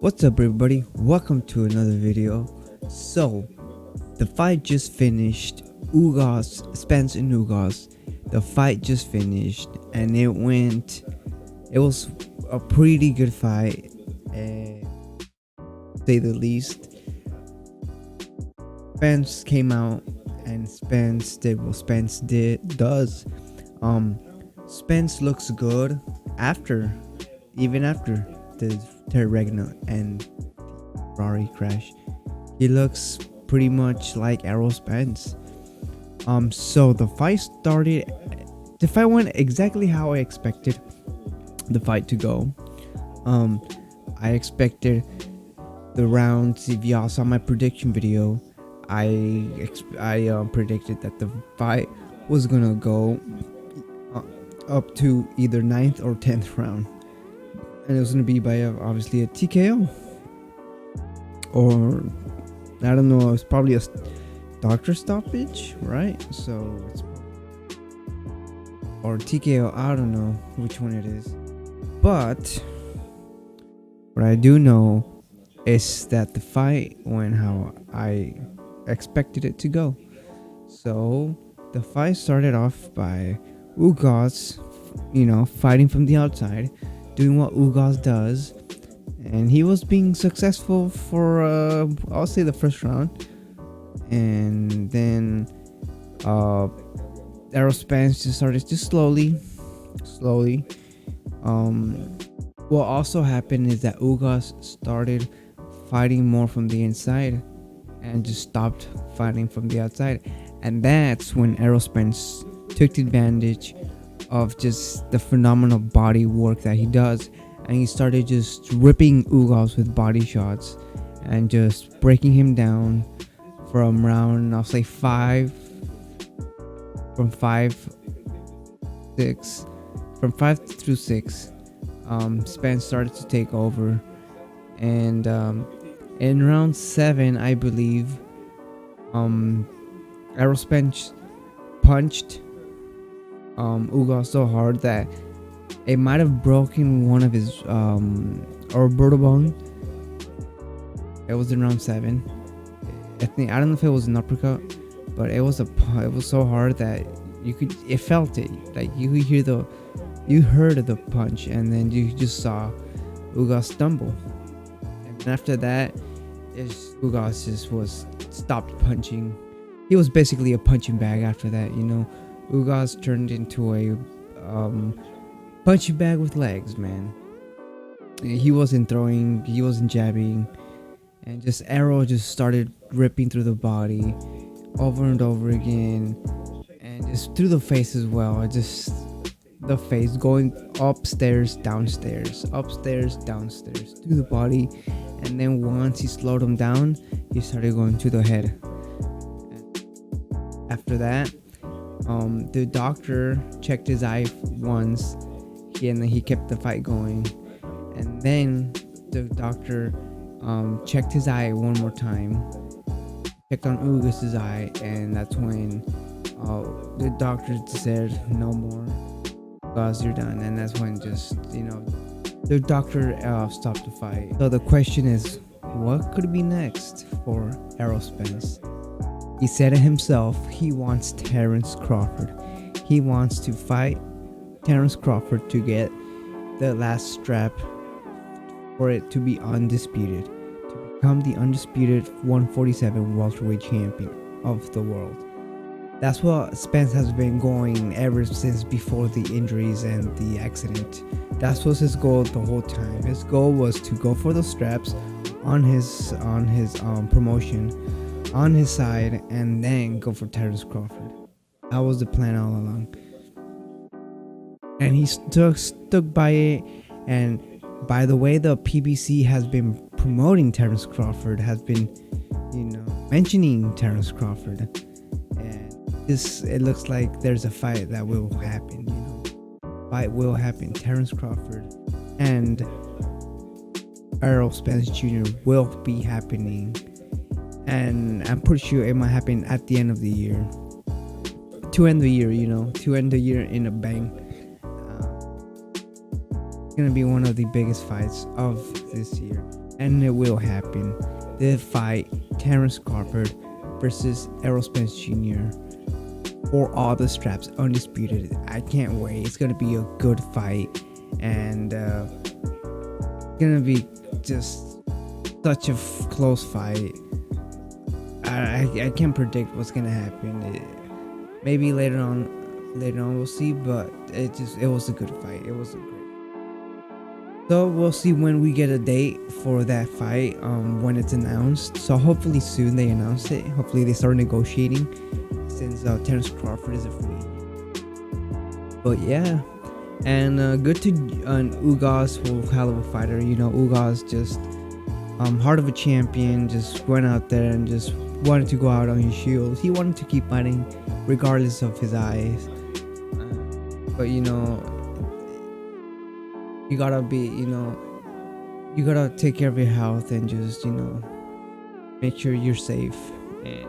What's up, everybody? Welcome to another video. So, the fight just finished. Spence and Ugas. The fight just finished, and it was a pretty good fight, to say the least. Spence came out, and Spence did what Spence does. Spence looks good even after the Regna and Ferrari crash. He looks pretty much like Errol Spence. So the fight started. The fight went exactly how I expected the fight to go. I expected the rounds. If y'all saw my prediction video, I predicted that the fight was gonna go up to either 9th or 10th round, and it was gonna be by obviously a TKO, or I don't know, it's probably a doctor stoppage, right? So it's or TKO, I don't know which one it is, but what I do know is that the fight went how I expected it to go. So the fight started off by Ugas, fighting from the outside, doing what Ugas does, and he was being successful for I'll say the first round, and then Errol Spence just started just slowly. What also happened is that Ugas started fighting more from the inside and just stopped fighting from the outside, and that's when Errol Spence took advantage of just the phenomenal body work that he does, and he started just ripping Ugas with body shots and just breaking him down from round, I'll say 5 through 6. Spence started to take over, and in round 7, I believe, Errol Spence punched Ugas so hard that it might have broken one of his orbital bone. It was in round 7. I don't know if it was an uppercut, but it was so hard that it felt it. Like you heard the punch, and then you just saw Ugas stumble. And after that, Ugas just was stopped punching. He was basically a punching bag after that, Ugas turned into a punching bag with legs, man. He wasn't throwing, he wasn't jabbing, and just Arrow just started ripping through the body over and over again, and just through the face as well. Just the face going upstairs, downstairs, through the body, and then once he slowed him down, he started going to the head. After that, the doctor checked his eye once, and then he kept the fight going. And then the doctor checked his eye one more time, checked on Ugas' eye, and that's when the doctor said, "No more, Ugas, you're done." And that's when the doctor stopped the fight. So the question is, what could be next for Errol Spence? He said it himself, he wants Terence Crawford. He wants to fight Terence Crawford to get the last strap for it to be undisputed, to become the undisputed 147 welterweight champion of the world. That's what Spence has been going ever since before the injuries and the accident. That was his goal the whole time. His goal was to go for the straps on his promotion, on his side, and then go for Terence Crawford. That was the plan all along, and he stuck by it. And by the way, the PBC has been promoting Terence Crawford, has been mentioning Terence Crawford, and it looks like there's a fight that will happen. Terence Crawford and Errol Spence Jr. will be happening, and I'm pretty sure it might happen at the end of the year, to end the year in a bang. It's gonna be one of the biggest fights of this year. and it will happen. They fight Terrence Crawford versus Errol Spence Jr. for all the straps, undisputed. I can't wait. It's gonna be a good fight, and gonna be just such a close fight. I can't predict what's gonna happen. Maybe later on we'll see, but it was a good fight. It was a great. So we'll see when we get a date for that fight, when it's announced. So hopefully soon they announce it. Hopefully they start negotiating, since Terrence Crawford is a free agent. But yeah, and good to Ugas, hell of a fighter. You know, Ugas just heart of a champion, just went out there and just wanted to go out on his shield. He wanted to keep fighting regardless of his eyes. But you know, you gotta be, you gotta take care of your health and just, make sure you're safe. And